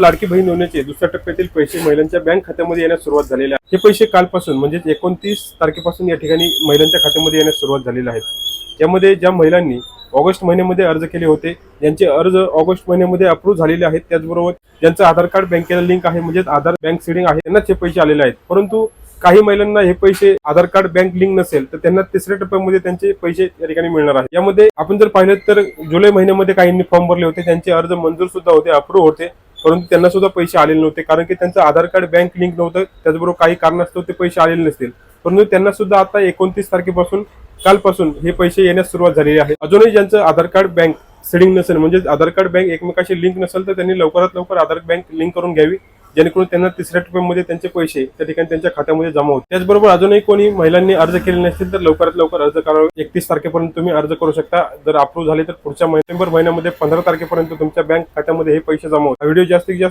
लाडकी बहीण योजनेचे दुसऱ्या टप्प्यातील पैसे महिलांच्या बँक खात्यामध्ये येण्यास सुरुवात झालेली आहे। हे पैसे कालपासून म्हणजे 29 तारखेपासून या ठिकाणी महिलांच्या खात्यामध्ये येण्यास सुरुवात झालेली आहे। यामध्ये ज्या महिलांनी ऑगस्ट महिन्यामध्ये अर्ज केले होते, ज्यांचे अर्ज ऑगस्ट महिन्यामध्ये अप्रूव्ह झालेले आहेत, त्याचबरोबर ज्यांचं आधार कार्ड बँकेला लिंक आहे म्हणजे आधार बँक सीडिंग आहे, त्यांनाच हे पैसे आलेले आहेत। परंतु काही महिलांना हे पैसे आधार कार्ड बँक लिंक नसेल तर त्यांना तिसऱ्या टप्प्यामध्ये त्यांचे पैसे या ठिकाणी मिळणार आहेत। यामध्ये आपण जर पाहिलं तर जुलै महिन्यामध्ये काहींनी फॉर्म भरले होते, त्यांचे अर्ज मंजूर सुद्धा होते, अप्रूव्ह होते, परंतु त्यांना सुद्धा पैसे आलेले नव्हते कारण की त्यांचं आधार कार्ड बँक लिंक नव्हतं, त्याचबरोबर काही कारणास्तव ते पैसे आलेले नसतील। परंतु त्यांना सुद्धा आता 29 तारखेपासून कालपासून हे पैसे येण्यास सुरुवात झालेली आहे। अजूनही ज्यांचं आधार कार्ड बँक सीडिंग नसेल म्हणजे आधार कार्ड बँक एकमेकाशी लिंक नसेल तर त्यांनी लवकरात लवकर आधार बँक लिंक करून घ्यावी, जेणेकरून त्यांना तिसऱ्या टप्प्यामध्ये त्यांचे पैसे त्या ठिकाणी त्यांच्या खात्यामध्ये जमा होतील। त्याचबरोबर अजूनही कोणी महिलांनी अर्ज केले नसतील तर लवकरात लवकर अर्ज करावे। 31 तारखेपर्यंत तुम्ही अर्ज करू शकता। जर अप्रूव्ह झाले तर पुढच्या नोव्हेंबर महिन्यामध्ये 15 तारखेपर्यंत तुमच्या बँक खात्यामध्ये हे पैसे जमा होतील। व्हिडिओ जास्तीत जास्त